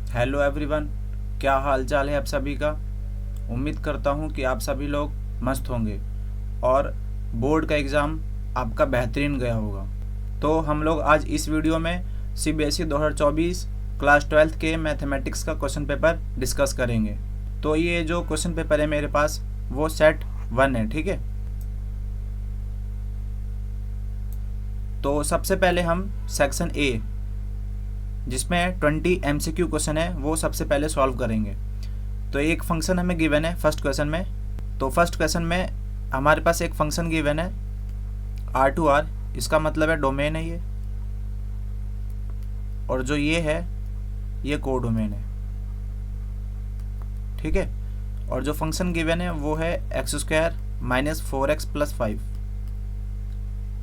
Hello everyone, क्या हाल चाल है आप सभी का। उम्मीद करता हूँ कि आप सभी लोग मस्त होंगे और बोर्ड का एग्ज़ाम आपका बेहतरीन गया होगा। तो हम लोग आज इस वीडियो में सीबीएसई 2024 क्लास 12th के मैथमेटिक्स का क्वेश्चन पेपर डिस्कस करेंगे। तो ये जो क्वेश्चन पेपर है मेरे पास वो सेट 1 है, ठीक है। तो सबसे पहले हम सेक्शन ए, जिसमें 20 MCQ क्वेश्चन है, वो सबसे पहले सॉल्व करेंगे। तो एक फंक्शन हमें गिवन है फर्स्ट क्वेश्चन में। तो फर्स्ट क्वेश्चन में हमारे पास एक फंक्शन गिवन है R2R, इसका मतलब है डोमेन है ये, और जो ये है ये को डोमेन है, ठीक है। और जो फंक्शन गिवन है वो है x² - 4x + 5।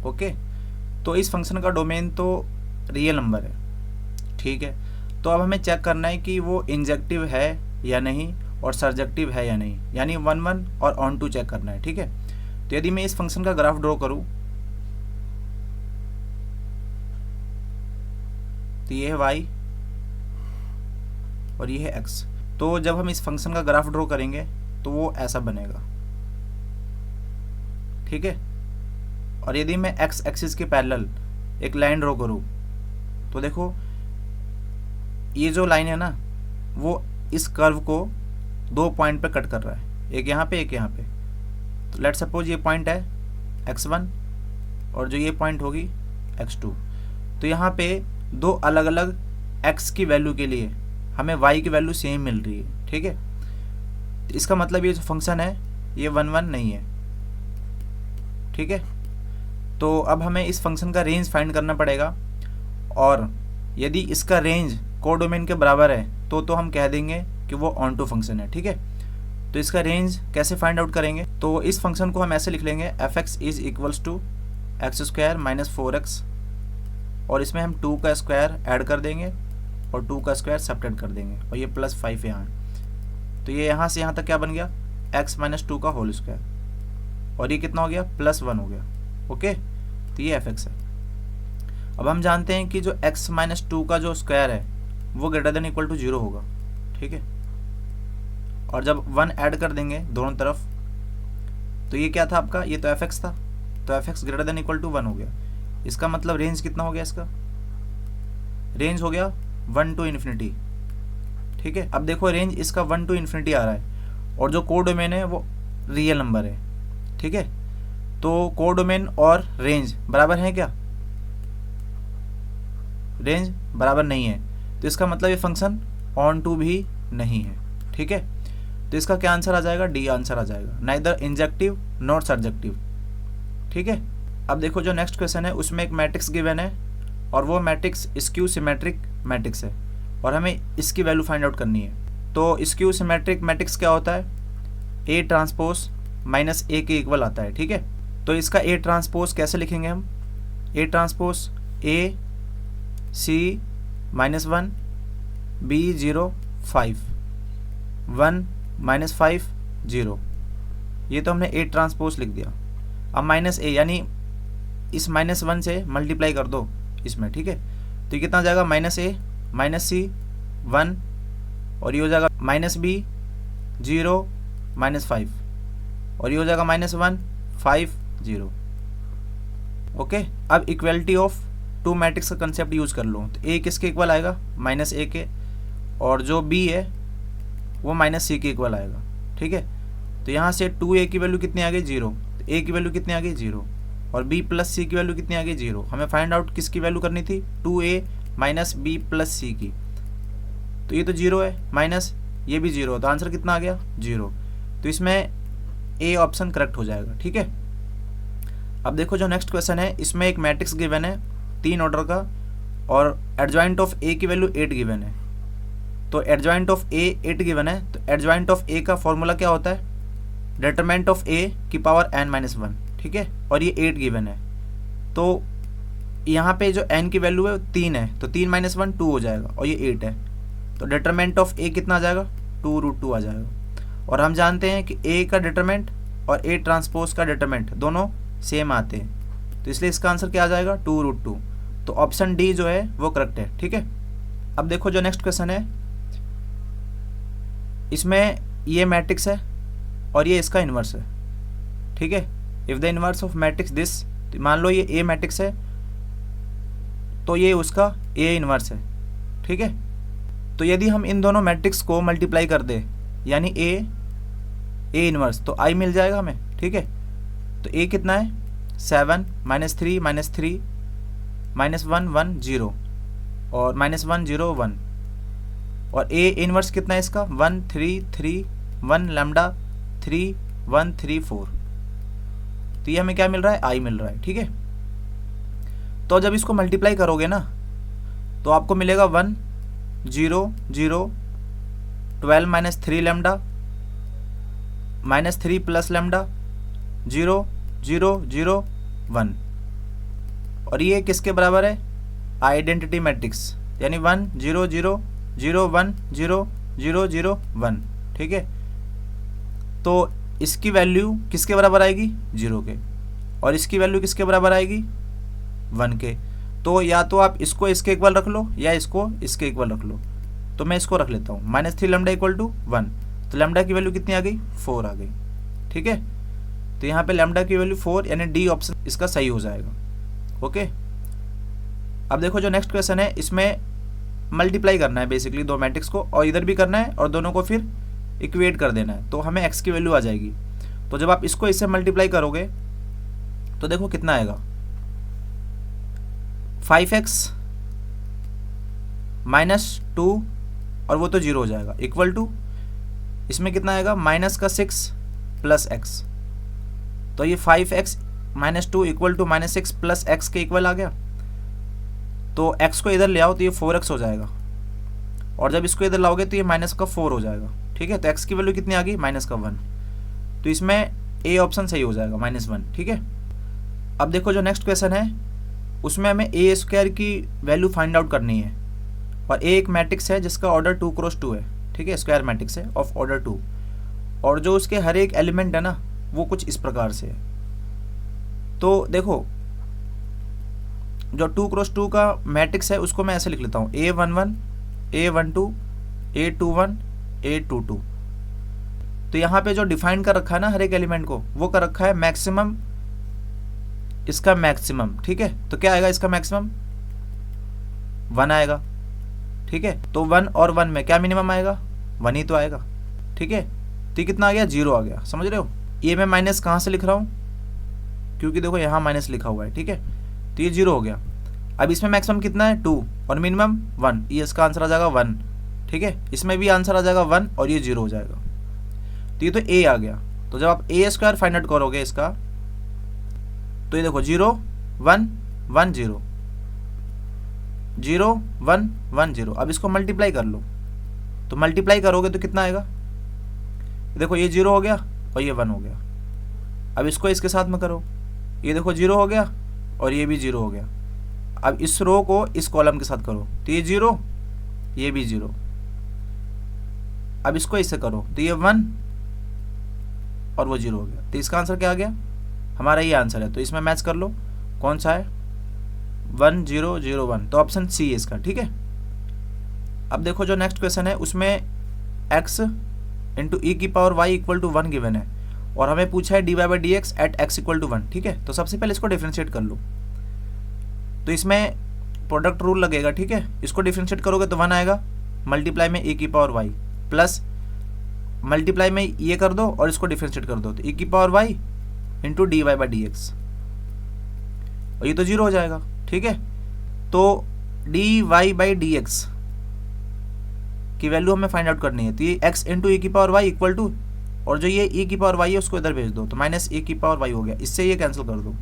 ओके, तो इस फंक्शन का डोमेन तो रियल नंबर है, ठीक है। तो अब हमें चेक करना है कि वो इंजेक्टिव है या नहीं और सर्जेक्टिव है या नहीं, यानी 1 1 और ऑन टू चेक करना है, ठीक है। तो यदि मैं इस फंक्शन का ग्राफ ड्रॉ करूं तो ये है y और ये है x। तो जब हम इस फंक्शन का ग्राफ ड्रॉ करेंगे तो वो ऐसा बनेगा, ठीक है। और यदि मैं x एक्सिस के पैरेलल एक लाइन ड्रॉ करूं तो देखो ये जो लाइन है ना वो इस कर्व को 2 पॉइंट पे कट कर रहा है, एक यहाँ पे एक यहाँ पे। तो लेट सपोज ये पॉइंट है x1 और जो ये पॉइंट होगी x2। तो यहाँ पे दो अलग अलग x की वैल्यू के लिए हमें y की वैल्यू सेम मिल रही है, ठीक है। तो इसका मतलब ये जो फंक्शन है ये 1 1 नहीं है, ठीक है। तो अब हमें इस फंक्शन का रेंज फाइंड करना पड़ेगा, और यदि इसका रेंज कोडोमेन के बराबर है तो हम कह देंगे कि वो ऑन टू फंक्शन है, ठीक है। तो इसका रेंज कैसे फाइंड आउट करेंगे, तो इस फंक्शन को हम ऐसे लिख लेंगे f(x) = x² - 4x, और इसमें हम 2 का स्क्वायर ऐड कर देंगे और 2 का स्क्वायर सब्ट्रैक्ट कर देंगे, और ये +5 यहाँ। तो ये यहाँ से यहाँ तक क्या बन गया, x - 2 का होल स्क्वायर, और ये कितना हो गया, +1 हो गया। ओके, तो ये f(x) है। अब हम जानते हैं कि जो x - 2 का जो स्क्वायर है वो > 0 होगा, ठीक है। और जब 1 ऐड कर देंगे दोनों तरफ तो ये क्या था आपका, ये तो f(x) था, तो f(x) > 1 हो गया। इसका मतलब रेंज कितना हो गया, इसका रेंज हो गया 1 to ∞, ठीक है। अब देखो रेंज इसका 1 to ∞ आ रहा है, और जो कोडोमेन है वो रियल नंबर है, ठीक है। तो कोडोमेन और रेंज बराबर है क्या, रेंज बराबर नहीं है, तो इसका मतलब ये फंक्शन ऑन टू भी नहीं है, ठीक है। तो इसका क्या आंसर आ जाएगा, डी आंसर आ जाएगा, नाइदर इंजेक्टिव नॉट सर्जेक्टिव, ठीक है। अब देखो जो नेक्स्ट क्वेश्चन है उसमें एक मैट्रिक्स गिवन है, और वो मैट्रिक्स स्क्यू सिमेट्रिक मैट्रिक्स है, और हमें इसकी वैल्यू फाइंड आउट करनी है। तो स्क्यू सिमेट्रिक मैट्रिक्स क्या होता है, A ट्रांसपोज - A के इक्वल आता है, ठीक है। तो इसका A ट्रांसपोज कैसे लिखेंगे हम, A transpose A C - 1 B 0 5 1 - 5 0, ये तो हमने A ट्रांसपोज लिख दिया। अब -A यानी इस -1 से मल्टीप्लाई कर दो इसमें, ठीक है। तो ये कितना हो जाएगा, -A - C 1, और ये हो जाएगा -B 0 - 5, और ये हो जाएगा -1 5 0। ओके, अब इक्वलिटी ऑफ टू मैट्रिक्स का कंसेप्ट यूज कर लो। तो A किसके इक्वल आएगा, -A के, और जो B है वो -C के इक्वल आएगा, ठीक है। तो यहाँ से 2A की वैल्यू कितनी आ गई, 0, तो A की वैल्यू कितनी आ गई, 0, और B + C की वैल्यू कितनी आ गई, 0। हमें फाइंड आउट किसकी वैल्यू करनी थी, 2A - B + C की। तो ये तो 0 है, माइनस ये भी 0, तो आंसर कितना आ गया, 0। तो इसमें A ऑप्शन करेक्ट हो जाएगा, ठीक है। अब देखो जो नेक्स्ट क्वेश्चन है इसमें एक मैट्रिक्स गिवन है 3 ऑर्डर का, और एडजॉइंट ऑफ A की वैल्यू 8 गिवन है। तो एडजॉइंट ऑफ A 8 गिवन है, तो एडजॉइंट ऑफ A का फॉर्मूला क्या होता है, डिटरमिनेंट ऑफ A की पावर n - 1, ठीक है। और ये 8 गिवन है, तो यहाँ पे जो n की वैल्यू है 3 है, तो 3 - 1 2 हो जाएगा, और ये 8 है, तो डिटरमिनेंट ऑफ A कितना आ जाएगा, 2√2 आ जाएगा। और हम जानते हैं कि A का डिटरमिनेंट और A ट्रांसपोज का डिटरमिनेंट दोनों सेम आते हैं, तो इसलिए इसका आंसर क्या आ जाएगा, 2√2। तो ऑप्शन डी जो है वो करेक्ट है, ठीक है। अब देखो जो नेक्स्ट क्वेश्चन है इसमें ये मैट्रिक्स है और ये इसका इन्वर्स है, ठीक है। If the inverse of matrix this, मान लो ये ए मैट्रिक्स है तो ये उसका ए इन्वर्स है, ठीक है। तो यदि हम इन दोनों मैट्रिक्स को मल्टीप्लाई कर दें यानी ए इन्वर्स, तो आई मिल जाएगा हमें, ठीक है। तो ए कितना है 7 -3 -3 -1 1 0 और -1 0 1, और ए इन्वर्स कितना है इसका 1 3 3 1 लैम्डा 3 1 3 4। तो ये हमें क्या मिल रहा है, आई मिल रहा है, ठीक है। तो जब इसको मल्टीप्लाई करोगे ना तो आपको मिलेगा 1 0 0 12 -3 लैम्डा -3 प्लस लैम्डा 0 0 0 1, और ये किसके बराबर है, आइडेंटिटी मैट्रिक्स, यानी 1 0 0 0 1 0 0 0 1, ठीक है। तो इसकी वैल्यू किसके बराबर आएगी 0 के, और इसकी वैल्यू किसके बराबर आएगी 1 के। तो या तो आप इसको इसके इक्वल रख लो या इसको इसके इक्वल रख लो। तो मैं इसको रख लेता हूँ -3 लैम्डा इक्वल टू 1, तो लैम्डा की वैल्यू कितनी आ गई 4 आ गई, ठीक है। तो यहाँ पे लैम्डा की वैल्यू 4 यानी डी ऑप्शन इसका सही हो जाएगा, ओके। अब देखो जो नेक्स्ट क्वेश्चन है, इसमें मल्टीप्लाई करना है बेसिकली दो मैट्रिक्स को, और इधर भी करना है और दोनों को फिर इक्वेट कर देना है, तो हमें एक्स की वैल्यू आ जाएगी। तो जब आप इसको इससे मल्टीप्लाई करोगे तो देखो कितना आएगा 5x -2 और वो तो 0 हो जाएगा इक्वल टू, इसमें कितना आएगा -6 प्लस x। तो ये 5x -2 equal to -6 plus x के इक्वल आ गया। तो x को इधर ले आओ तो ये 4x हो जाएगा, और जब इसको इधर लाओगे तो ये -4 हो जाएगा, ठीक है। तो x की वैल्यू कितनी आ गई -1, तो इसमें a ऑप्शन सही हो जाएगा -1, ठीक है। अब देखो जो नेक्स्ट क्वेश्चन है उसमें हमें a² की वैल्यू फाइंड आउट करनी है, और a एक मैट्रिक्स है जिसका ऑर्डर 2 क्रॉस 2 है, ठीक है, स्क्वायर मैट्रिक्स है ऑफ ऑर्डर 2, और जो उसके हर एक एलिमेंट है ना वो कुछ इस प्रकार से है। तो देखो जो 2 क्रॉस 2 का मैट्रिक्स है उसको मैं ऐसे लिख लेता हूँ A11 A12 A21 A22। तो यहाँ पे जो डिफाइन कर रखा है ना हर एक एलिमेंट को, वो कर रखा है मैक्सिमम, इसका मैक्सिमम, ठीक है। तो क्या आएगा इसका मैक्सिमम 1 आएगा, ठीक है। तो 1 और 1 में क्या मिनिमम आएगा 1 ही तो आएगा, ठीक है। तो ये कितना आ गया 0 आ गया, समझ रहे हो। ये मैं माइनस कहाँ से लिख रहा हूँ, क्योंकि देखो यहाँ माइनस लिखा हुआ है, ठीक है। तो ये 0 हो गया। अब इसमें मैक्सिमम कितना है 2 और मिनिमम 1, ये इसका आंसर आ जाएगा 1, ठीक है। इसमें भी आंसर आ जाएगा 1 और ये 0 हो जाएगा। तो ये तो a आ गया। तो जब आप a² फाइंड आउट करोगे इसका, तो ये देखो 0 1 1 0 0 1 1 0। अब इसको मल्टीप्लाई कर लो, तो मल्टीप्लाई करोगे तो कितना आएगा, देखो ये 0 हो गया और ये 1 हो गया। अब इसको इसके साथ में करो, ये देखो 0 हो गया और ये भी 0 हो गया। अब इस रो को इस कॉलम के साथ करो, तो ये 0 ये भी 0। अब इसको इससे करो तो ये 1 और वो 0 हो गया। तो इसका आंसर क्या आ गया, हमारा ये आंसर है। तो इसमें मैच कर लो कौन सा है 1 0 0 1, तो ऑप्शन सी है इसका, ठीक है। अब देखो जो नेक्स्ट क्वेश्चन है उसमें x इंटू ई की power y equal to 1 given है, और हमें पूछा है dy/dx eight x equal to 1, ठीक है। तो सबसे पहले इसको डिफ्रेंशिएट कर लो। तो इसमें प्रोडक्ट रूल लगेगा, ठीक है। इसको डिफ्रेंशिएट करोगे तो 1 आएगा, मल्टीप्लाई में e की पावर y प्लस मल्टीप्लाई में ये कर दो और इसको डिफ्रेंशिएट कर दो, तो e की पावर y इंटू dy/dx, और ये तो 0 हो जाएगा, ठीक है। तो dy/dx की वैल्यू हमें फाइंड आउट करनी है। तो ये x इंटू ई की पावर y इक्वल टू, और जो ये e की पावर y है उसको इधर भेज दो, तो माइनस e की पावर y हो गया। इससे ये कैंसिल कर दो,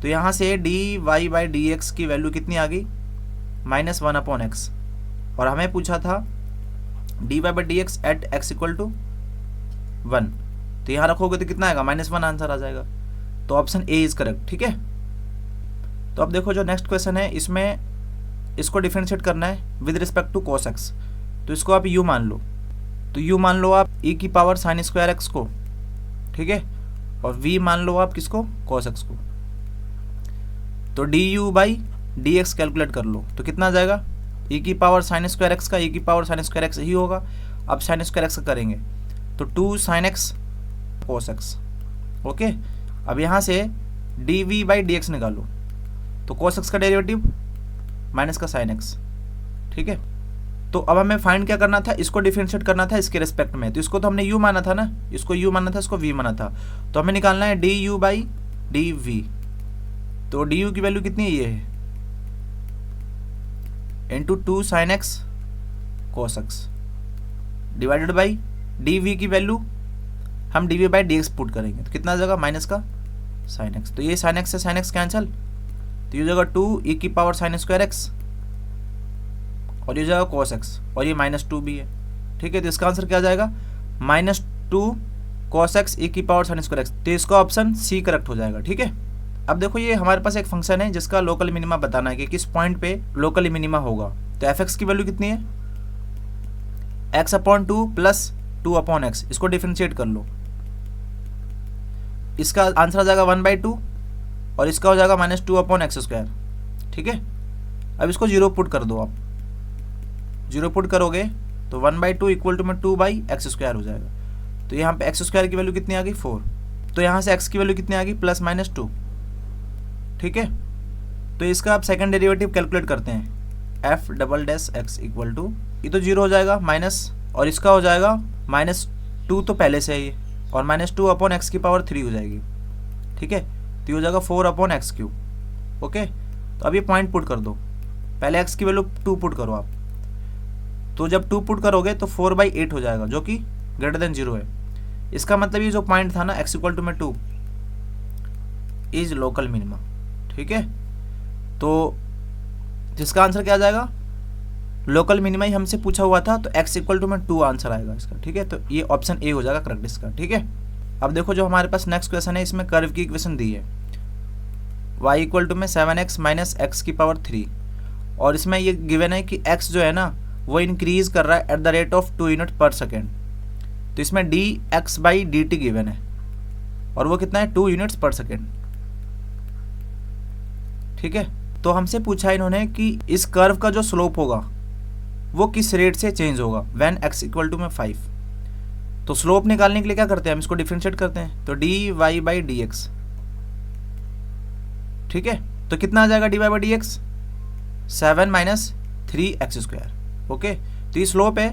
तो यहाँ से dy/dx की वैल्यू कितनी आ गई -1/x, और हमें पूछा था dy/dx eight x equal to 1, तो यहाँ रखोगे तो कितना आएगा -1 आंसर आ जाएगा। तो ऑप्शन ए इज करेक्ट, ठीक है। तो अब देखो जो नेक्स्ट क्वेश्चन है इसमें इसको डिफरेंशिएट करना है with respect to cos x। तो इसको आप u मान लो, तो u मान लो आप e की पावर sin स्क्वायर x को, ठीक है, और v मान लो आप किसको cos x को। तो du/dx कैलकुलेट कर लो, तो कितना आ जाएगा e की पावर sin स्क्वायर x का e की पावर sin स्क्वायर x ही होगा, अब साइन स्क्वायर एक्स का करेंगे तो 2 sine x cos x. Okay, अब यहाँ से d v by d x निकालो तो कोस एक्स का डेरिवेटिव माइनस का साइन एक्स। ठीक है, तो अब हमें फाइंड क्या करना था, इसको डिफरेंशिएट करना था इसके रिस्पेक्ट में। तो इसको तो हमने u माना था ना, इसको u माना था, इसको v माना था, तो हमें निकालना है d u by d v. तो डी यू की वैल्यू कितनी है, ये है into 2 sine x cos x divided by d v की वैल्यू हम d v by d x put करेंगे तो कितना आ जाएगा माइनस का साइन एक्स। तो ये साइन एक्स से साइन एक्स कैंसिल, तो ये हो जाएगा 2 ई की पावर साइन स्क्वायर एक्स और ये हो जाएगा कोस एक्स और ये -2 भी है। ठीक है, तो इसका आंसर क्या आ जाएगा -2 कोस एक्स ई की पावर साइन स्क्वायर एक्स। तो इसका ऑप्शन सी करेक्ट हो जाएगा। ठीक है, अब देखो ये हमारे पास एक फंक्शन है जिसका लोकल मिनिमा बताना है कि किस पॉइंट पे लोकल मिनिमा होगा। तो एफ एक्स की वैल्यू कितनी है, x/2 प्लस 2/x। इसको डिफरेंशिएट कर लो, इसका आंसर आ जाएगा 1/2 और इसका हो जाएगा -2/x²। ठीक है, अब इसको 0 पुट कर दो, आप 0 पुट करोगे तो 1/2 इक्वल टू में 2/x² हो जाएगा। तो यहाँ पे x² की वैल्यू कितनी आ गई 4, तो यहाँ से x की वैल्यू कितनी आ गई +-2। ठीक है, तो इसका आप सेकंड डेरिवेटिव कैलकुलेट करते हैं f"x इक्वल टू, ये तो 0 हो जाएगा माइनस और इसका हो जाएगा -2 तो पहले से है ये और -2/x की पावर 3 हो जाएगी। ठीक है, तो ये हो जाएगा 4/x³। ओके, तो अब ये पॉइंट पुट कर दो, पहले x की वैल्यू 2 पुट करो आप, तो जब 2 पुट करोगे तो 4/8 हो जाएगा जो कि ग्रेटर देन 0 है। इसका मतलब ये जो पॉइंट था ना x इक्वल टू में 2 इज लोकल मिनिमा। ठीक है, तो जिसका आंसर क्या आ जाएगा, लोकल मिनिमा ही हमसे पूछा हुआ था तो x इक्वल टू में 2 आंसर आएगा इसका। ठीक है, तो ये ऑप्शन ए हो जाएगा करेक्ट इसका। ठीक है, अब देखो जो हमारे पास नेक्स्ट क्वेश्चन है, इसमें कर्व की इक्वेशन दी है y इक्वल टू में 7x माइनस एक्स की पावर 3 और इसमें ये गिवन है कि x जो है ना वो इंक्रीज कर रहा है at the rate of 2 unit पर सेकेंड। तो इसमें dx/dt गिवन है और वो कितना है 2 यूनिट्स पर सेकेंड। ठीक है, तो हमसे पूछा इन्होंने कि इस कर्व का जो स्लोप होगा वो किस रेट से चेंज होगा व्हेन x इक्वल टू में 5। तो स्लोप निकालने के लिए क्या करते हैं, हम इसको डिफरेंशिएट करते हैं तो dy/dx। ठीक है, तो कितना आ जाएगा dy/dx 7 - 3x²। ओके, तो ये स्लोप है,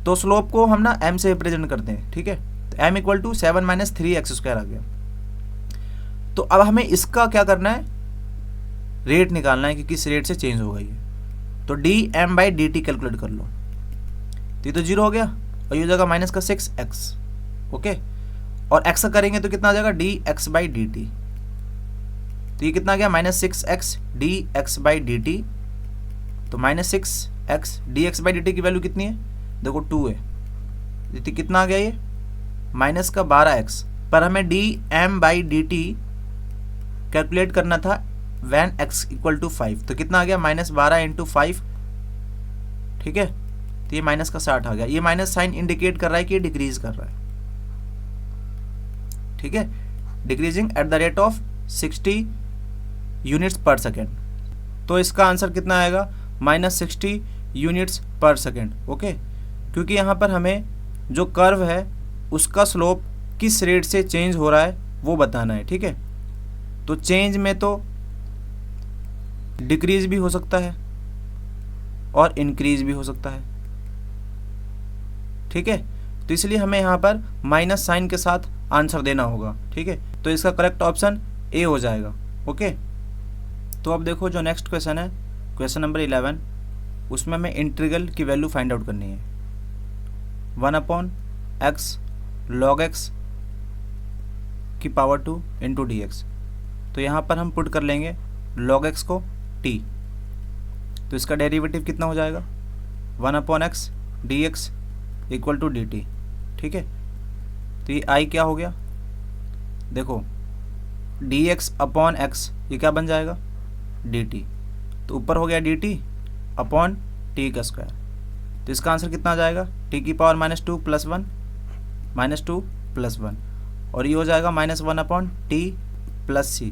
तो स्लोप को हम ना m से रिप्रेजेंट करते हैं। ठीक है, तो m इक्वल टू 7 - 3x² आ गया। तो अब हमें इसका क्या करना है, रेट निकालना है कि किस रेट से चेंज होगा ये। तो dm/dt कैलकुलेट कर लो, तो ये तो 0 हो गया और ये हो जाएगा माइनस का 6x। ओके, और x का करेंगे तो कितना आ जाएगा dx/dt। तो ये कितना आ गया -6x dx/dt। तो -6x dx/dt की वैल्यू कितनी है, देखो 2 है, तो कितना आ गया ये -12x। पर हमें dm/dt कैलकुलेट करना था व्हेन x इक्वल टू 5, तो कितना आ गया -12 × 5। ठीक है, तो ये माइनस का 60 आ गया। ये माइनस साइन इंडिकेट कर रहा है कि ये डिक्रीज कर रहा है। ठीक है, decreasing at the rate of 60 units पर सेकेंड। तो इसका आंसर कितना आएगा -60 यूनिट्स पर सेकेंड। ओके, क्योंकि यहाँ पर हमें जो कर्व है उसका स्लोप किस रेट से चेंज हो रहा है वो बताना है। ठीक है, तो चेंज में तो डिक्रीज भी हो सकता है और इंक्रीज भी हो सकता है। ठीक है, तो इसलिए हमें यहाँ पर माइनस साइन के साथ आंसर देना होगा। ठीक है, तो इसका करेक्ट ऑप्शन ए हो जाएगा। ओके, तो अब देखो जो नेक्स्ट क्वेश्चन है, क्वेश्चन नंबर 11, उसमें हमें इंटीग्रल की वैल्यू फाइंड आउट करनी है 1/x log x की पावर 2 × dx। तो यहाँ पर हम पुट कर लेंगे log x को t, तो इसका डेरिवेटिव कितना हो जाएगा 1/x dx equal to dt। ठीक है, तो ये i क्या हो गया, देखो dx/x ये क्या बन जाएगा dt, तो ऊपर हो गया dt अपॉन t का स्क्वायर। तो इसका आंसर कितना आ जाएगा t की पावर -2 + 1 -2 + 1 और ये हो जाएगा -1/t + c।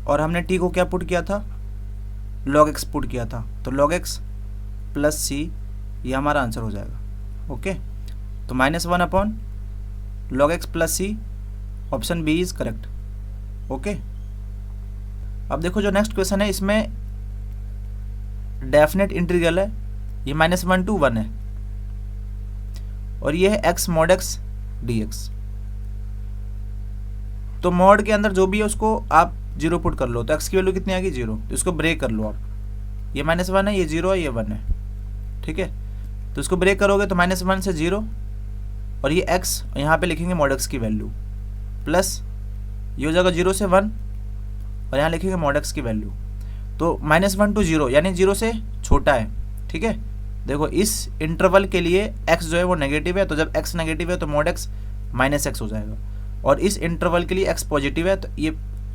और हमने t को क्या पुट किया था, log x पुट किया था, तो log x + c ये हमारा आंसर हो जाएगा। ओके, तो -1 upon log x plus c, option b is correct. Okay, अब देखो जो नेक्स्ट क्वेश्चन है इसमें डेफिनेट इंटीग्रल है, ये -1 to 1 है और ये है x mod x dx। तो मॉड के अंदर जो भी है उसको आप 0 पुट कर लो, तो x की वैल्यू कितनी आ गई 0, तो इसको ब्रेक कर लो आप, ये -1 है, ये 0 है, ये 1 है, ठीक है। तो इसको ब्रेक करोगे तो -1 से 0 और ये x, यहाँ पे लिखेंगे mod x की वैल्यू, प्लस ये हो जाएगा 0 से 1 और यहाँ लिखेंगे mod x की वैल्यू। तो -1 to 0 यानी 0 से छोटा है, ठीक है। देखो इस इंटरवल के लिए x जो है वो नेगेटिव है, तो जब x नेगेटिव है तो mod x -x हो जाएगा, और इस इंटरवल के लिए x पॉजिटिव है तो ये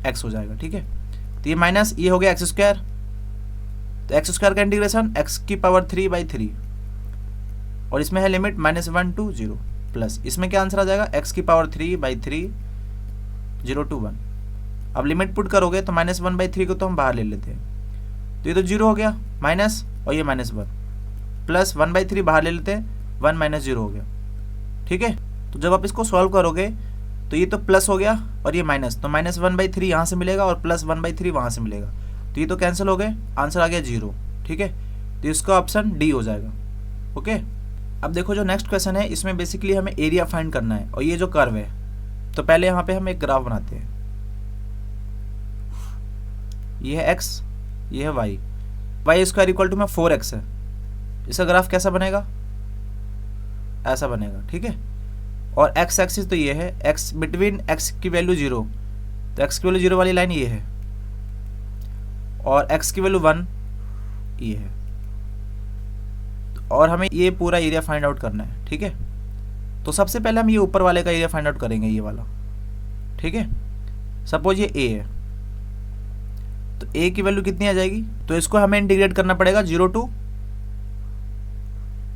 x हो जाएगा, ठीक है। तो ये माइनस ये हो गया x स्क्वायर, तो x स्क्वायर का इंटीग्रेशन x की पावर 3/3 और इसमें है लिमिट -1 to 0 प्लस इसमें क्या आंसर आ जाएगा x की पावर 3/3 0 to 1। अब लिमिट पुट करोगे तो -1/3 को तो हम बाहर ले लेते हैं, तो ये तो 0 हो गया माइनस और ये -1 प्लस 1/3 बाहर ले लेते हैं, 1 - 0 हो गया, ठीक है। तो जब आप इसको सॉल्व करोगे तो ये तो प्लस हो गया और ये माइनस, तो -1/3 यहाँ से मिलेगा और प्लस 1/3 वहाँ से मिलेगा, तो ये तो कैंसिल हो गए, आंसर आ गया 0, ठीक है। तो इसका ऑप्शन डी हो जाएगा। ओके, अब देखो जो नेक्स्ट क्वेश्चन है इसमें बेसिकली हमें एरिया फाइंड करना है और ये जो कर्व है, तो पहले यहाँ पे हम एक ग्राफ बनाते हैं, ये है x, ये है y स्क्वायर इक्वल टू में 4x है, इसका ग्राफ कैसा बनेगा, ऐसा बनेगा, ठीक है। और x एक्सिस तो ये है, x बिटवीन x की वैल्यू 0, तो x की वैल्यू 0 वाली लाइन ये है और x की वैल्यू 1 ये है, और हमें ये पूरा एरिया फाइंड आउट करना है, ठीक है। तो सबसे पहले हम ये ऊपर वाले का एरिया फाइंड आउट करेंगे, ये वाला, ठीक है। सपोज ये a है, तो a की वैल्यू कितनी आ जाएगी, तो इसको हमें इंटीग्रेट करना पड़ेगा 0 to,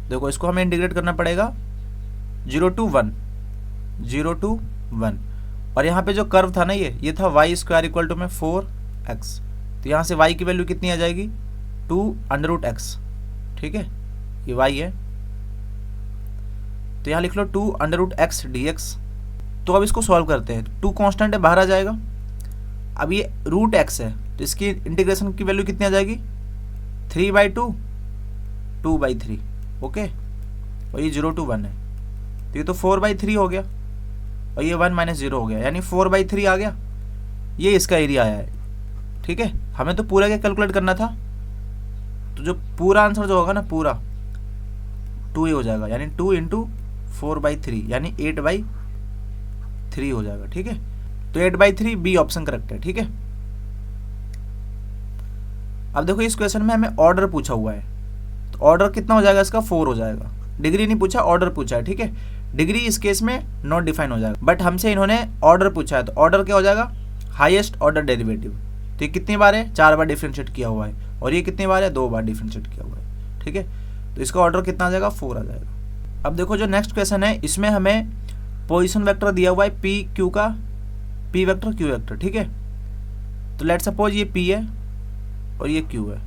देखो इसको हमें इंटीग्रेट करना पड़ेगा 0 to 1, 0 to 1, और यहाँ पे जो कर्व था ना ये था y स्क्वायर इक्वल टू में 4x, तो यहाँ से y की वैल्यू कितनी आ जाएगी 2√x, ठीक है, ये y है, तो यहाँ लिख लो 2√x dx। तो अब इसको सॉल्व करते हैं, 2 कांस्टेंट है बाहर आ जाएगा, अब ये √x है तो इसकी इंटीग्रेशन की वैल्यू कितनी आ जाएगी 3/2, 2/3, ओके, और ये 0 to 1 है, तो ये तो 4/3 हो गया और ये 1 - 0 हो गया, यानी 4/3 आ गया, ये इसका एरिया आया है, ठीक है। हमें तो पूरा क्या कैलकुलेट करना था, तो जो पूरा आंसर जो होगा ना पूरा 2 हो जाएगा, यानी 2 × 4/3 यानी 8/3 हो जाएगा, ठीक है। तो 8/3 बी ऑप्शन करेक्ट है, ठीक है। अब देखो इस क्वेश्चन में हमें ऑर्डर पूछा हुआ है, तो ऑर्डर कितना हो जाएगा इसका 4 हो जाएगा, डिग्री नहीं पूछा ऑर्डर पूछा है, ठीक है। डिग्री इस केस में नॉट डिफाइन हो जाएगा, बट हमसे इन्होंने ऑर्डर पूछा है, तो ऑर्डर क्या हो जाएगा हाईएस्ट ऑर्डर डेरिवेटिव, तो ये कितनी बार है 4 बार डिफरेंशिएट किया हुआ है, और ये कितनी बार है 2 बार डिफरेंशिएट किया हुआ है, ठीक है। तो इसका ऑर्डर कितना आ जाएगा 4 आ जाएगा। अब देखो जो नेक्स्ट क्वेश्चन है इसमें हमें पोजिशन वेक्टर दिया हुआ है पी क्यू का, पी वेक्टर क्यू वेक्टर, ठीक है। तो लेट सपोज ये पी है और ये क्यू है,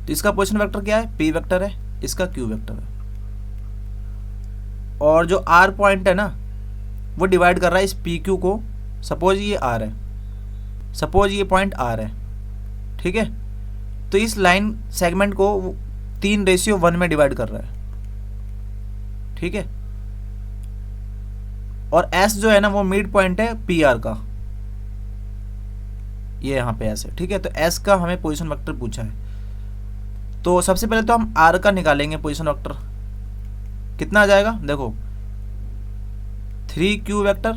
तो इसका पोजीशन वेक्टर क्या है पी वेक्टर है, इसका क्यू वेक्टर है, और जो आर पॉइंट है ना वो डिवाइड कर रहा है इस पी क्यू को, सपोज ये आर है, सपोज ये पॉइंट आर है, ठीक है। तो इस लाइन सेगमेंट को 3:1 में डिवाइड कर रहा है, ठीक है। और एस जो है ना वो मिड पॉइंट है पी आर का, ये यहाँ पे एस है, ठीक है। तो एस का हमें पोजीशन वेक्टर पूछा है, तो सबसे पहले तो हम आर का निकालेंगे पोजीशन वेक्टर, कितना आ जाएगा देखो 3q vector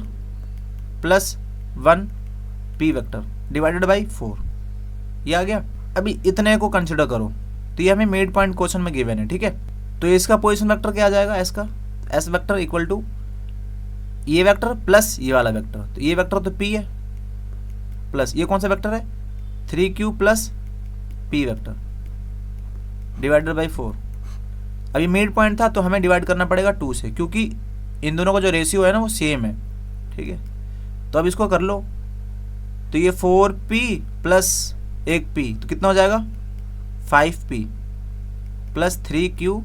plus 1 p vector divided by 4, ये आ गया। अभी इतने को कंसिडर करो, तो ये हमें मिड पॉइंट क्वेश्चन में गिवन है, ठीक है। तो इसका पोजीशन वेक्टर क्या आ जाएगा एस का, एस वेक्टर इक्वल टू ये वेक्टर प्लस ये वाला वेक्टर, तो ये वेक्टर तो p है प्लस ये कौन सा वेक्टर है 3q plus p vector divided by 4। अभी मिड पॉइंट था तो हमें डिवाइड करना पड़ेगा 2 से, क्योंकि इन दोनों का जो रेशियो है ना वो सेम है, ठीक है। तो अब इसको कर लो, तो ये 4p प्लस 1p तो कितना हो जाएगा 5p plus 3q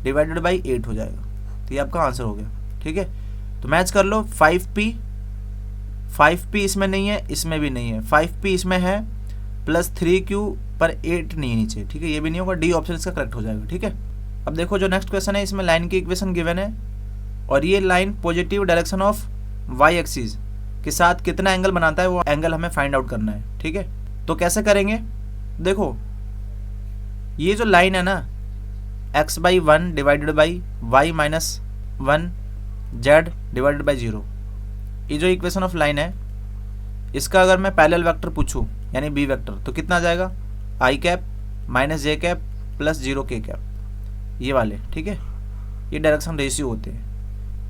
divided by 8 हो जाएगा। तो ये आपका आंसर हो गया। ठीक है, तो मैच कर लो। 5p इसमें नहीं है, इसमें भी नहीं है, 5p इसमें है, प्लस 3q पर 8 नहीं है नीचे। ठीक है, ये भी नहीं होगा, डी ऑप्शन इसका करेक्ट हो जाएगा। ठीक है, अब देखो जो नेक्स्ट क्वेश्चन है, इसमें लाइन की इक्वेशन गिवन है और ये line positive direction of y axis के साथ कितना एंगल बनाता है, वो एंगल हमें फाइंड आउट करना है। ठीक है, तो कैसे करेंगे, देखो ये जो लाइन है ना x/1 divided by y minus 1 z divided by 0, ये जो इक्वेशन ऑफ लाइन है, इसका अगर मैं पैरेलल वेक्टर पूछूं यानी बी वेक्टर, तो कितना आ जाएगा, आई कैप माइनस जे कैप प्लस 0 के कैप, ये वाले। ठीक है, ये डायरेक्शन रेशियो होते हैं।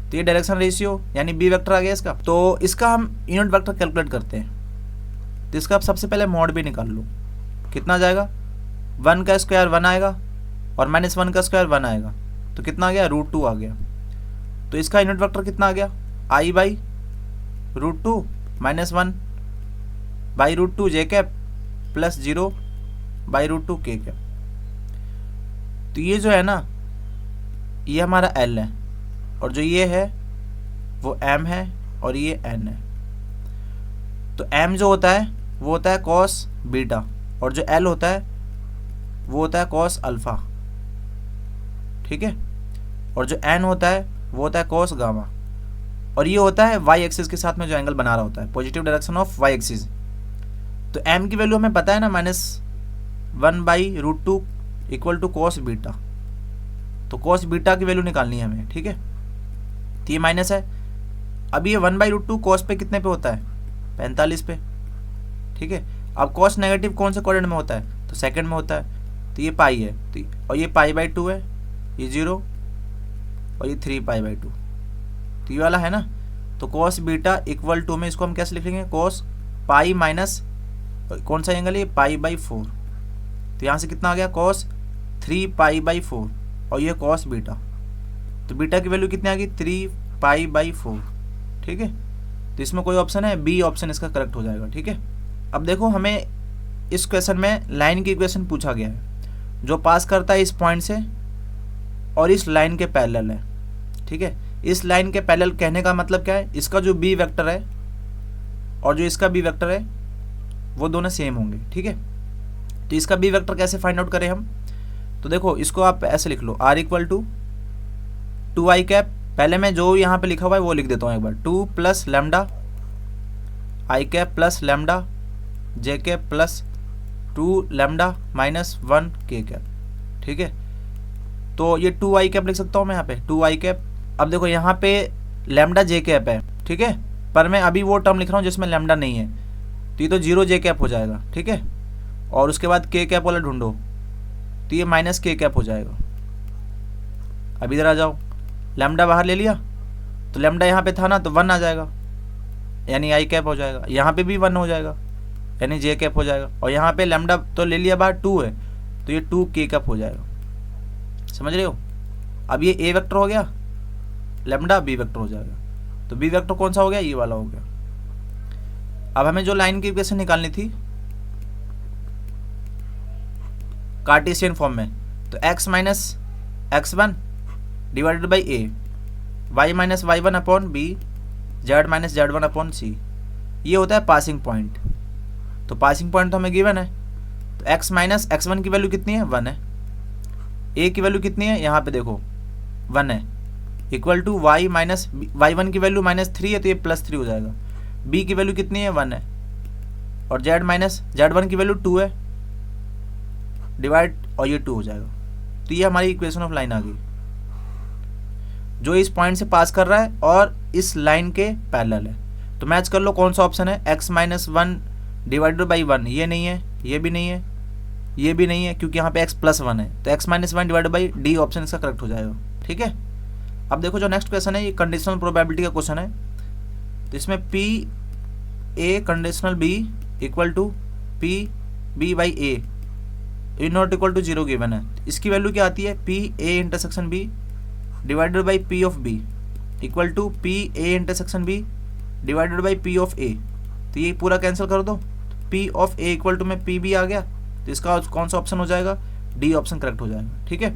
तो ये डायरेक्शन रेशियो यानी बी वेक्टर आ गया इसका। तो इसका हम यूनिट वेक्टर कैलकुलेट करते हैं। तो इसका आप सबसे पहले मॉड भी निकाल लो, कितना आ जाएगा, 1 का स्क्वायर 1 आएगा और माइनस 1 का स्क्वायर 1 आएगा, तो कितना आ गया, √2 आ गया। तो इसका यूनिट वेक्टर कितना आ गया, i by √2 minus 1 by √2 j cap plus 0 by √2 k cap. तो ये जो है ना, ये हमारा एल है और जो ये है वो एम है और ये एन है। तो एम जो होता है वो होता है कॉस बीटा और जो एल होता है वो होता है कॉस अल्फा। ठीक है, और जो एन होता है वो होता है कॉस गामा और ये होता है वाई एक्सिस के साथ में जो एंगल बना रहा होता है, positive direction of y axis. तो एम की वैल्यू हमें पता है ना, -1 by √2 equal to cos beta. तो कॉस बीटा की वैल्यू निकालनी है हमें। ठीक है, तो ये माइनस है। अब ये 1/√2 कॉस पे कितने पे होता है, 45 पे। ठीक है, अब कॉस नेगेटिव कौन से क्वाड्रेंट में होता है, तो सेकंड में होता है। तो ये पाई है, और ये π/2 है, ये 0 और ये 3π/2, तो ये वाला है ना। तो कॉस बीटा इक्वल टू में इसको हम कैसे लिख लेंगे, कॉस पाई माइनस कौन सा एंगल है, π/4। तो यहाँ से कितना आ गया, कॉस 3π/4 और ये कॉस बीटा। तो बीटा की वैल्यू कितनी आ गई, 3π/4। ठीक है, तो इसमें कोई ऑप्शन है, बी ऑप्शन इसका करेक्ट हो जाएगा। ठीक है, अब देखो हमें इस क्वेश्चन में लाइन की इक्वेशन पूछा गया है जो पास करता है इस पॉइंट से और इस लाइन के पैरेलल है। ठीक है, इस लाइन के पैरेलल कहने का मतलब क्या है, इसका जो बी वेक्टर है और जो इसका बी वेक्टर है वो दोनों सेम होंगे। ठीक है, तो इसका बी वेक्टर कैसे फाइंड आउट करें हम, तो देखो इसको आप ऐसे लिख लो, r equal to 2i cap, पहले मैं जो यहाँ पे लिखा हुआ है वो लिख देता हूँ एक बार, 2 प्लस लैम्डा आई कैप प्लस लैम्डा जे कैप प्लस 2 लैम्डा माइनस 1 के कैप। ठीक है, तो ये 2i कैप लिख सकता हूँ मैं यहाँ पे, 2i कैप। अब देखो यहाँ पे लैम्डा जे कैप है। ठीक है, पर मैं अभी वो टर्म लिख रहा हूँ जिसमें लैम्डा नहीं है, तो ये तो 0 जे कैप हो जाएगा। ठीक है, और उसके बाद के कैप वाला ढूंढो, तो ये माइनस के कैप हो जाएगा। अब इधर आ जाओ, लैम्डा बाहर ले लिया तो लैम्डा यहाँ पे था ना, तो 1 आ जाएगा यानी आई कैप हो जाएगा। यहाँ पे भी 1 हो जाएगा यानी जे कैप हो जाएगा, और यहाँ पे लैम्डा तो ले लिया बाहर, 2 है तो ये 2 के कैप हो जाएगा। समझ रहे हो, अब ये ए वेक्टर हो गया, लैम्डा बी वेक्टर हो जाएगा। तो बी वेक्टर कौन सा हो गया, ये वाला हो गया। अब हमें जो लाइन की इक्वेशन निकालनी थी कार्टेशियन फॉर्म में, तो x minus x1 divided by a, y minus y1 upon b, z minus z1 upon c, ये होता है पासिंग पॉइंट। तो पासिंग पॉइंट तो हमें गिवन है, तो x माइनस x1 की वैल्यू कितनी है, 1 है। a की वैल्यू कितनी है, यहाँ पे देखो 1 है, equal to y minus y1 की वैल्यू -3 है तो ये +3 हो जाएगा। b की वैल्यू कितनी है, 1 है, और z माइनस z1 की वैल्यू 2 है, डिवाइड और ये 2 हो जाएगा। तो ये हमारी इक्वेशन ऑफ लाइन आ गई जो इस पॉइंट से पास कर रहा है और इस लाइन के पैरेलल है। तो मैच कर लो कौन सा ऑप्शन है, x माइनस 1 डिवाइडेड बाई 1, ये नहीं है, ये भी नहीं है, ये भी नहीं है, क्योंकि यहाँ पे x प्लस 1 है, तो x minus 1 divided by D option इसका करेक्ट हो जाएगा। ठीक है, अब देखो जो नेक्स्ट क्वेश्चन है ये कंडीशनल प्रोबेबिलिटी का क्वेश्चन है। तो इसमें P A conditional B equal to P B by A not equal to 0 given है। इसकी वैल्यू क्या आती है, P A intersection B divided by P of B equal to P A intersection B divided by P of A. तो ये पूरा cancel कर दो, P of A equal to में पी बी आ गया, तो इसका कौन सा ऑप्शन हो जाएगा, डी ऑप्शन करेक्ट हो जाएगा। ठीक है,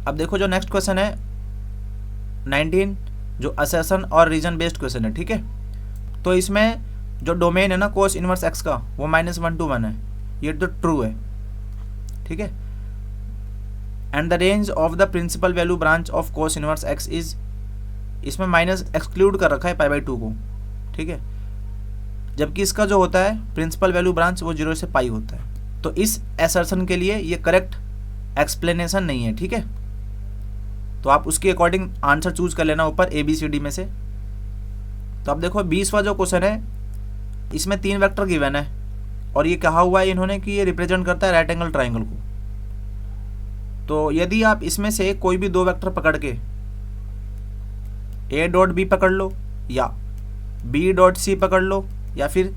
अब देखो जो नेक्स्ट क्वेश्चन है 19, जो असर्शन और रीजन बेस्ड क्वेश्चन है, ठीक है। तो इसमें जो डोमेन है ना कोस इनवर्स एक्स का, वो -1 to 1 है, ये तो ट्रू है, ठीक है। And the range of the principal value branch of cos inverse x is, इसमें माइनस एक्सक्लूड कर रखा है π/2 को, ठीक है। जबकि इसका जो होता है प्रिंसिपल वैल्यू ब्रांच वो 0 से पाई होता है। तो इस असर्शन के लिए ये करेक्ट एक्सप्लेनेशन नहीं है, ठीक है। तो आप उसके अकॉर्डिंग आंसर चूज कर लेना ऊपर ABCD में से। तो अब देखो 20वां जो क्वेश्चन है, इसमें 3 वेक्टर गिवन है और ये कहा हुआ है इन्होंने कि ये रिप्रेजेंट करता है राइट एंगल ट्राइंगल को। तो यदि आप इसमें से कोई भी 2 वेक्टर पकड़ के A.B पकड़ लो या B.C पकड़ लो या फिर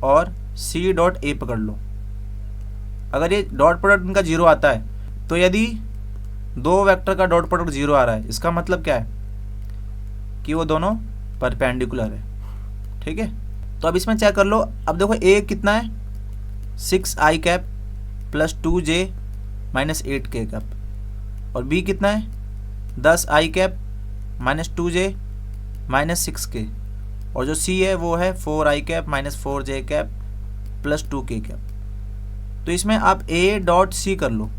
और C.A पकड़ लो, अगर ये डॉट प्रोडक्ट इनका 0 आता है, तो यदि 2 वेक्टर का डॉट प्रोडक्ट 0 आ रहा है, इसका मतलब क्या है कि वो दोनों परपेंडिकुलर है, ठीक है। तो अब इसमें चेक कर लो। अब देखो A कितना है 6i cap plus 2j minus 8k cap, और B कितना है 10i cap minus 2j minus 6k, और जो C है वो है 4i cap minus 4j cap plus 2k cap. तो इसमें आप A.C कर लो,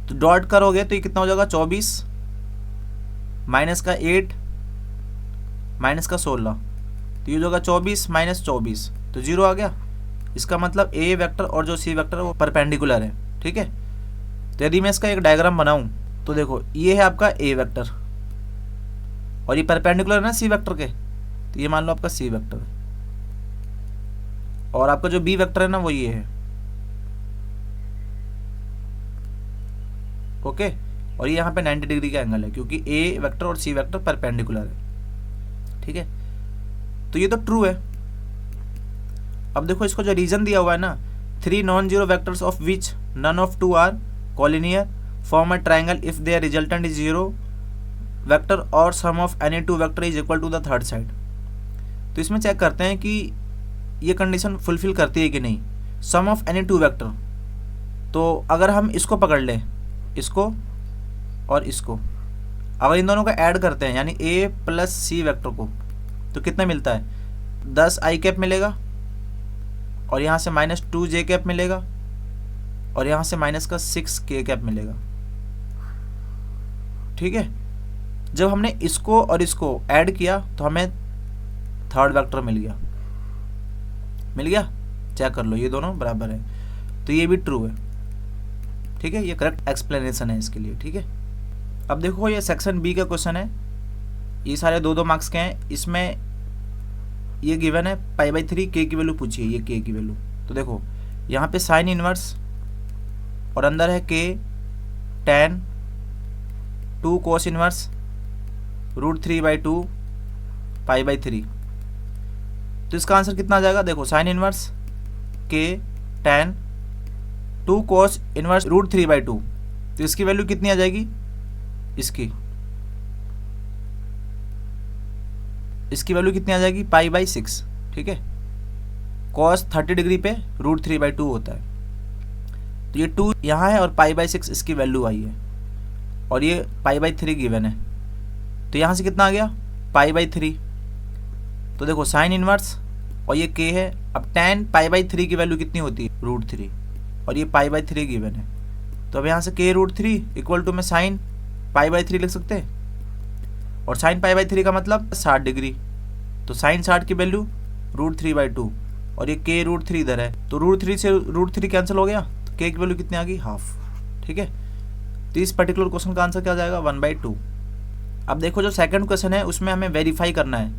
तो डॉट करोगे तो ये कितना हो जाएगा 24 माइनस का 8 माइनस का 16, तो ये हो जाएगा 24 माइनस 24, तो 0 आ गया। इसका मतलब A वेक्टर और जो C वेक्टर है वो परपेंडिकुलर है, ठीक है। तो यदि मैं इसका एक डायग्राम बनाऊं तो देखो ये है आपका A वेक्टर और ये परपेंडिकुलर है ना C वेक्टर के, तो ये मान लो आपका C वेक्टर है, और आपका जो B वेक्टर है ना वो ये है, ओके। और ये यहाँ पे 90 डिग्री का एंगल है क्योंकि A वेक्टर और C वेक्टर परपेंडिकुलर है, ठीक है। तो ये तो ट्रू है। अब देखो इसको जो रीजन दिया हुआ है ना, 3 non-zero vectors of which none of 2 are collinear form a triangle if their resultant is 0 vector और sum of any 2 vector is equal to the third side. तो इसमें चेक करते हैं कि ये कंडीशन फुलफिल करती है कि नहीं। सम ऑफ एनी 2 वेक्टर, तो अगर हम इसको पकड़ लें, इसको और इसको, अगर इन दोनों को ऐड करते हैं यानी A प्लस C वेक्टर को, तो कितना मिलता है 10i कैप मिलेगा, और यहाँ से माइनस 2j कैप मिलेगा, और यहाँ से माइनस का 6k कैप मिलेगा, ठीक है। जब हमने इसको और इसको ऐड किया तो हमें थर्ड वेक्टर मिल गया। चेक कर लो ये दोनों बराबर है, तो ये भी ट्रू है, ठीक है। ये करेक्ट एक्सप्लेनेशन है इसके लिए, ठीक है। अब देखो ये सेक्शन B का क्वेश्चन है, ये सारे 2-2 मार्क्स के हैं। इसमें ये गिवन है π/3 k की वैल्यू पूछी है, ये k की वैल्यू। तो देखो यहाँ पे साइन इनवर्स और अंदर है k tan 2 कोस इनवर्स √3/2 π/3। तो इसका आंसर कितना आ जाएगा, देखो sine inverse k tan 2 cos inverse √3/2, तो इसकी वैल्यू कितनी आ जाएगी, इसकी वैल्यू कितनी आ जाएगी π/6, ठीक है। cos 30 डिग्री पे √3/2 होता है, तो ये 2 यहाँ है और π/6 इसकी वैल्यू आई है, और ये π/3 गिवन है, तो यहाँ से कितना आ गया π/3। तो देखो साइन इनवर्स और ये k है, अब tan π/3 की वैल्यू कितनी होती है √3, और ये π/3 गिवन है, तो अब यहाँ से k √3 इक्वल टू में साइन π/3 लिख सकते हैं, और साइन π/3 का मतलब 60 डिग्री, तो साइन 60 की वैल्यू √3/2, और ये k √3 इधर है, तो √3 से √3 कैंसिल हो गया, तो k की वैल्यू कितनी आ गई हाफ, ठीक है। तो इस पर्टिकुलर क्वेश्चन का आंसर क्या आ जाएगा 1/2। अब देखो जो सेकंड क्वेश्चन है उसमें हमें वेरीफाई करना है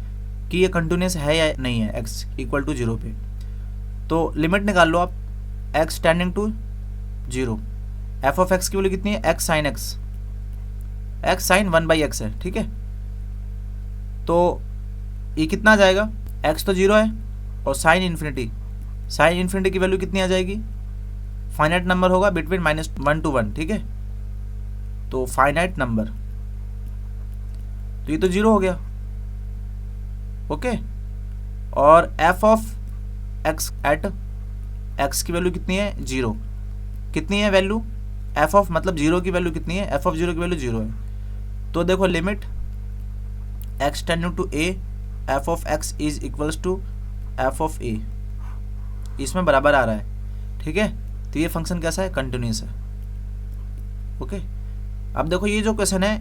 कि ये कंटिन्यूस है या नहीं है x इक्वल टू 0 पे। तो लिमिट निकाल लो आप, x tending to 0, f of x की वैल्यू कितनी है x sine one by x है, ठीक है। तो ये कितना आ जाएगा, x तो 0 है और साइन इन्फिनिटी की वैल्यू कितनी आ जाएगी, फाइनाइट नंबर होगा बिटवीन -1 to 1, ठीक है। तो फाइनाइट नंबर, तो ये तो 0 हो गया, ओके। और f of x at x की वैल्यू कितनी है 0, कितनी है वैल्यू एफ ऑफ मतलब जीरो की वैल्यू कितनी है, एफ ऑफ जीरो की वैल्यू जीरो है। तो देखो limit x tending to a f of x is equals to f of a, इसमें बराबर आ रहा है, ठीक है। तो ये फंक्शन कैसा है, कंटिन्यूस है, ओके। अब देखो ये जो क्वेश्चन है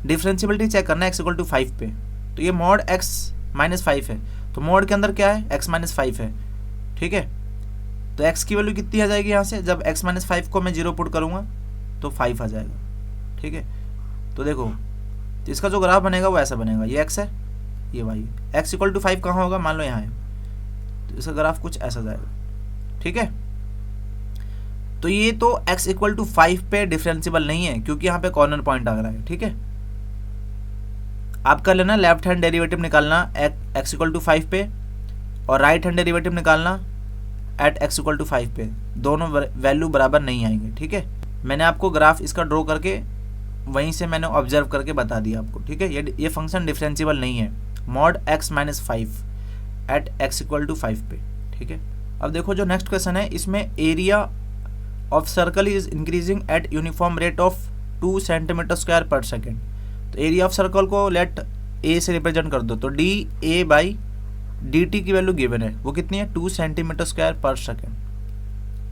डिफरेंशियबिलिटी चेक करना है एक्स इक्वल टू 5 पे, तो ये मॉड एक्स माइनस 5 है, तो मॉड के अंदर क्या है, एक्स माइनस 5 है, ठीक है। तो x की वैल्यू कितनी आ जाएगी यहाँ से, जब x माइनस 5 को मैं 0 पुट करूँगा तो 5 आ जाएगा, ठीक है। तो देखो तो इसका जो ग्राफ बनेगा वो ऐसा बनेगा, ये x है ये y है, x इक्वल टू 5 कहाँ होगा, मान लो यहाँ है, तो इसका ग्राफ कुछ ऐसा जाएगा, ठीक है। तो ये तो x इक्वल टू 5 पे डिफरेंशियबल नहीं है क्योंकि यहाँ पे कॉर्नर पॉइंट आ रहा है, ठीक है। आप कर लेना लेफ्ट हैंड डेरिवेटिव निकालना x इक्वल टू 5 पे और राइट हैंड डेरिवेटिव निकालना एट x इक्वल टू 5 पे, दोनों वैल्यू बराबर नहीं आएंगे, ठीक है। मैंने आपको ग्राफ इसका ड्रॉ करके वहीं से मैंने ऑब्जर्व करके बता दिया आपको, ठीक है। ये फंक्शन डिफरेंशियबल नहीं है mod x minus 5 at x equal to 5 पे, ठीक है। अब देखो जो नेक्स्ट क्वेश्चन है, इसमें area of circle is increasing at uniform rate of 2 centimetre square पर सेकेंड। तो एरिया ऑफ सर्कल को लेट ए से रिप्रेजेंट कर दो, तो D a by d t की वैल्यू गिवन है, वो कितनी है 2 सेंटीमीटर स्क्वायर पर सेकेंड,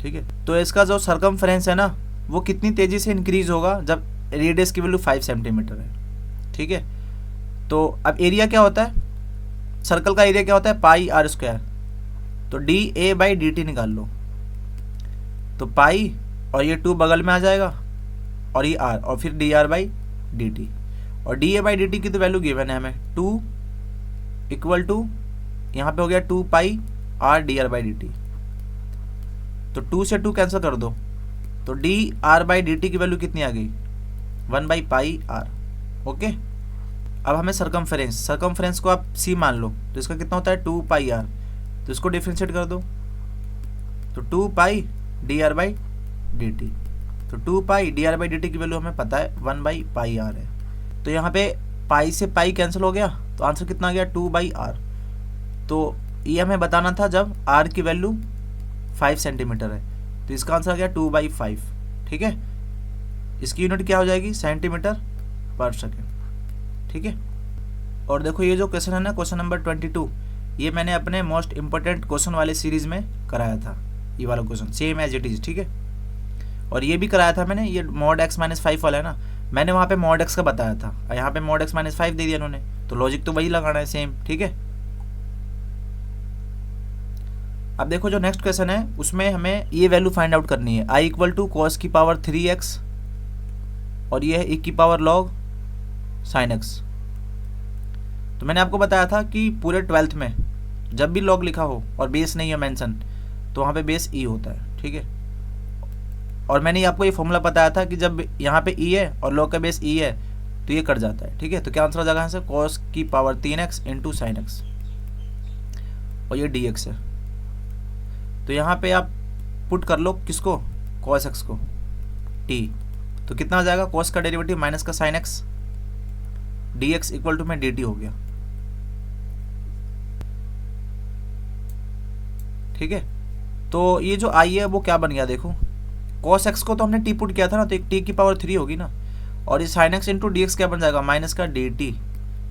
ठीक है। तो इसका जो सर्कमफ्रेंस है ना वो कितनी तेज़ी से इंक्रीज होगा जब रेडियस की वैल्यू 5 सेंटीमीटर है, ठीक है। तो अब एरिया क्या होता है, सर्कल का एरिया क्या होता है, पाई आर स्क्वायर, तो D a by d T निकाल लो, तो पाई और ये 2 बगल में आ जाएगा और ये आर और फिर d r by d t, और d a by d t की तो वैल्यू गिवन है हमें 2 इक्वल टू यहाँ पे हो गया 2 pi r d r by d t, तो 2 से 2 कैंसिल कर दो, तो d r by d t की वैल्यू कितनी आ गई 1 बाई पाई आर, ओके। अब हमें सर्कमफ्रेंस को आप सी मान लो, तो इसका कितना होता है 2 पाई आर, तो इसको डिफ्रेंशिएट कर दो, तो 2 pi d r by d t, तो 2 pi d r by d t की वैल्यू हमें पता है 1 बाई पाई आर है। तो यहाँ पे पाई से पाई कैंसिल हो गया, तो आंसर कितना आ गया 2 बाई आर। तो ये हमें बताना था जब आर की वैल्यू 5 सेंटीमीटर है, तो इसका आंसर आ गया 2 बाई 5, ठीक है। इसकी यूनिट क्या हो जाएगी, सेंटीमीटर पर सेकेंड, ठीक है। और देखो ये जो क्वेश्चन है ना, क्वेश्चन नंबर 22, ये मैंने अपने मोस्ट इंपॉर्टेंट क्वेश्चन वाले सीरीज में कराया था, ये वाला question same as it is, ठीक है। और ये भी कराया था मैंने, ये मॉड x माइनस 5 वाला है ना, मैंने वहाँ पे मॉड x का बताया था, यहाँ पे मॉड x माइनस 5 दे दिया इन्होंने, तो लॉजिक तो वही लगाना है सेम, ठीक है। अब देखो जो नेक्स्ट क्वेश्चन है उसमें हमें ये वैल्यू फाइंड आउट करनी है, i इक्वल टू कॉस की पावर 3x और ये है e की पावर लॉग साइन x। तो मैंने आपको बताया था कि पूरे 12th में जब भी लॉग लिखा हो और बेस नहीं है मेंशन, तो वहाँ पे बेस e होता है, ठीक है। और मैंने आपको ये फॉर्मूला बताया था कि जब यहाँ पे e है और लॉग का बेस e है तो ये कट जाता है, ठीक है। तो क्या आंसर हो जाएगा यहाँ से, कॉस की power 3x into sine x, और ये dx है। तो यहाँ पे आप पुट कर लो किसको, cos x को t, तो कितना आ जाएगा, cos का डेरिवेटिव माइनस का sin x, dx equal to में dt हो गया, ठीक है। तो ये जो i है वो क्या बन गया, देखो cos x को तो हमने t पुट किया था ना, तो एक t की पावर 3 होगी ना, और ये sin x इंटू dx क्या बन जाएगा, माइनस का dt,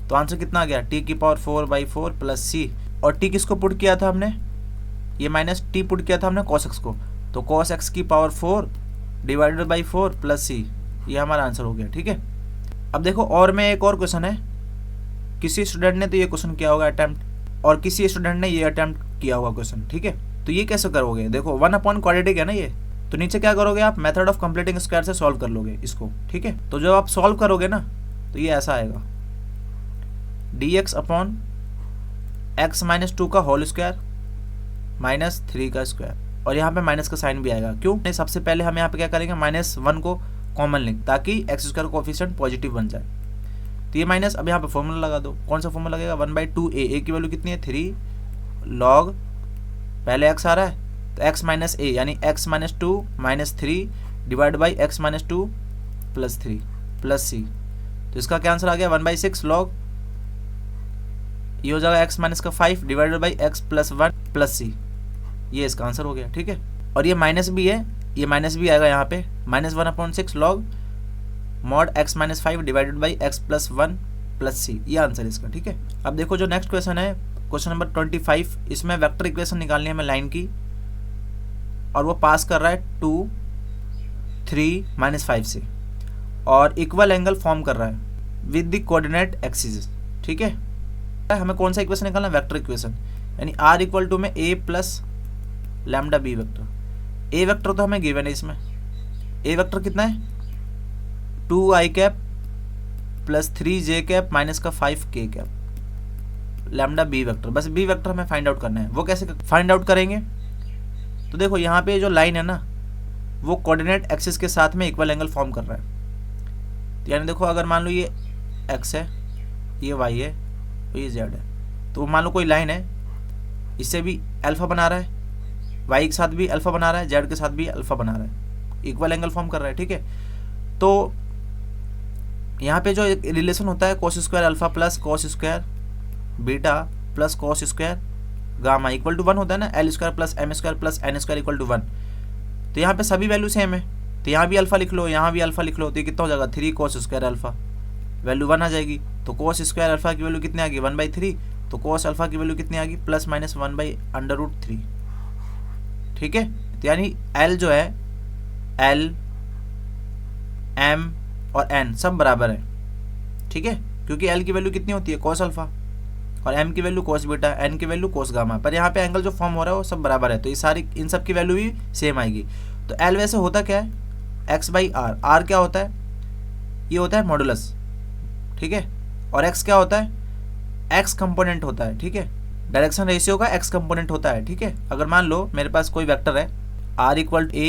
तो आंसर कितना आ गया t की पावर 4/4 प्लस c, और t किसको पुट किया था हमने, ये माइनस टी पुट किया था हमने cos x को, तो cos x की power 4 divided by 4 plus c, ये हमारा आंसर हो गया, ठीक है। अब देखो और में एक और क्वेश्चन है, किसी स्टूडेंट ने तो ये क्वेश्चन किया होगा अटेम्प्ट, और किसी स्टूडेंट ने ये अटेम्प्ट किया होगा क्वेश्चन, ठीक है। तो ये कैसे करोगे, देखो 1 अपॉन क्वाड्रेटिक है ना ये, तो नीचे क्या करोगे आप, मेथड ऑफ कंप्लीटिंग स्क्वायर से सॉल्व कर लोगे इसको, ठीक है। तो जब आप सॉल्व करोगे ना तो ये ऐसा आएगा, dx अपॉन x माइनस 2 का होल स्क्वायर माइनस 3 का स्क्वायर, और यहाँ पे माइनस का साइन भी आएगा, क्यों, सबसे पहले हम यहाँ पे क्या करेंगे, -1 को कॉमन लेंगे ताकि एक्स स्क्वायर कोएफिशिएंट पॉजिटिव बन जाए। तो ये माइनस, अब यहाँ पे फॉर्मूला लगा दो, कौन सा फॉर्मूला लगेगा, 1/2a, a की वैल्यू कितनी है 3 लॉग, पहले x आ रहा है तो x माइनस a यानी x minus 2 minus 3 divide by x minus 2 plus 3 plus c, तो इसका क्या आंसर आ गया 1/6 लॉग, ये हो जाएगा x माइनस का 5 divided by x plus 1 plus c, ये इसका आंसर हो गया, ठीक है। और ये माइनस भी है, ये माइनस भी आएगा यहाँ पे, -1/6 log mod x - 5 divided by x + 1 + c, ये आंसर इसका। ठीक है, अब देखो जो नेक्स्ट क्वेश्चन है, क्वेश्चन नंबर 25, इसमें वेक्टर इक्वेशन निकालनी है हमें लाइन की, और वो पास कर रहा है 2, 3, -5 से, और इक्वल एंगल फॉर्म कर रहा है विद द कोऑर्डिनेट एक्सिस। ठीक है, हमें कौन सा इक्वेशन निकालना है? वेक्टर इक्वेशन, यानी r इक्वल टू में a plus lambda b vector. a vector तो हमें गिवन है इसमें, a वेक्टर कितना है? 2i cap plus 3j cap minus का 5k cap, lambda b vector. बस b वेक्टर हमें फाइंड आउट करना है। वो कैसे फाइंड आउट करेंगे? तो देखो यहाँ पे जो लाइन है ना, वो कोऑर्डिनेट एक्सिस के साथ में इक्वल एंगल फॉर्म कर रहा है। तो यानी देखो, अगर मान लो ये x है, ये y है, तो ये z है, तो मान लो कोई लाइन है, इससे भी अल्फा बना रहा है, y के साथ भी अल्फा बना रहा है, z के साथ भी अल्फा बना रहा है, इक्वल एंगल फॉर्म कर रहा है। ठीक है, तो यहाँ पे जो रिलेशन होता है cos square alpha plus cos square beta plus cos square gamma equal to 1 होता है ना, l square plus m square plus n square equal to 1। तो यहाँ पे सभी वैल्यू सेम है, तो यहाँ भी अल्फा लिख लो, यहाँ भी अल्फा लिख लो, तो ये कितना हो जाएगा? 3 cos स्क्वायर अल्फा, वैल्यू 1 आ जाएगी। तो cos स्क्वायर अल्फा की वैल्यू कितनी आ गई? 1/3। तो cos अल्फा की वैल्यू कितनी आ गई? +-1/√3। ठीक है, तो यानी l जो है, l, m और n सब बराबर है। ठीक है, क्योंकि l की वैल्यू कितनी होती है? cos अल्फा, और m की वैल्यू cos बीटा, n की वैल्यू cos गामा, पर यहाँ पे एंगल जो फॉर्म हो रहा है वो सब बराबर है, तो ये सारी इन सब की वैल्यू भी सेम आएगी। तो l वैसे होता क्या है? x/r। r क्या होता है? ये होता है मॉडुलस। ठीक है, और x क्या होता है? x कंपोनेंट होता है। ठीक है, डायरेक्शन रेशियो का x कंपोनेंट होता है। ठीक है, अगर मान लो मेरे पास कोई वेक्टर है r equal a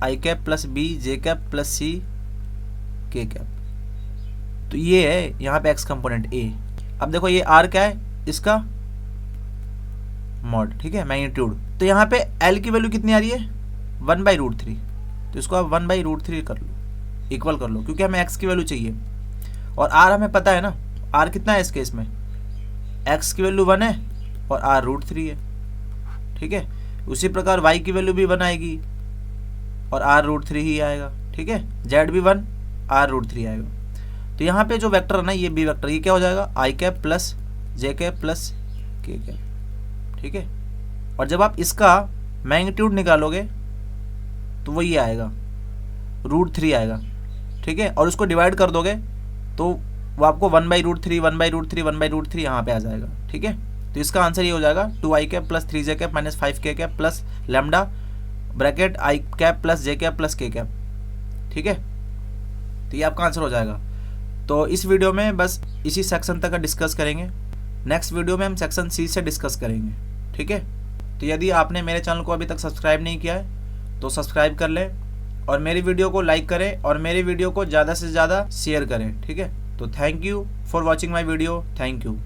i cap plus b j cap plus c k cap, तो ये है यहाँ पे x कंपोनेंट a। अब देखो ये r क्या है? इसका मॉड। ठीक है, मैग्नीट्यूड। तो यहाँ पे l की वैल्यू कितनी आ रही है? 1/√3। तो इसको आप 1/√3 कर लो, इक्वल कर लो, क्योंकि हमें x की वैल्यू चाहिए, और r हमें पता है ना, r कितना है इस केस में? x की वैल्यू 1 है और r √3 है। ठीक है, उसी प्रकार y की वैल्यू भी 1 आएगी और r √3 ही आएगा। ठीक है, z भी 1, r √3 आएगा। तो यहाँ पे जो वेक्टर है ना, ये b वेक्टर, ये क्या हो जाएगा? i cap plus j cap plus k cap. ठीक है, और जब आप इसका मैग्नीट्यूड निकालोगे तो वो ये आएगा, √3 आएगा। ठीक है, और उसको डिवाइड कर दोगे तो वो आपको 1/√3 1/√3 1/√3 यहाँ पे आ जाएगा। ठीक है, तो इसका आंसर ये हो जाएगा 2i cap plus 3j cap minus 5k cap plus lambda bracket i cap plus j cap plus k cap. ठीक है, तो ये आपका आंसर हो जाएगा। तो इस वीडियो में बस इसी सेक्शन तक का डिस्कस करेंगे, नेक्स्ट वीडियो में हम सेक्शन सी से डिस्कस करेंगे। ठीक है, तो यदि आपने मेरे चैनल को अभी तक सब्सक्राइब नहीं किया है तो सब्सक्राइब कर लें, और मेरी वीडियो को लाइक करें, और मेरी वीडियो को ज़्यादा से ज़्यादा शेयर करें। ठीक है, तो thank you for watching my video. Thank you.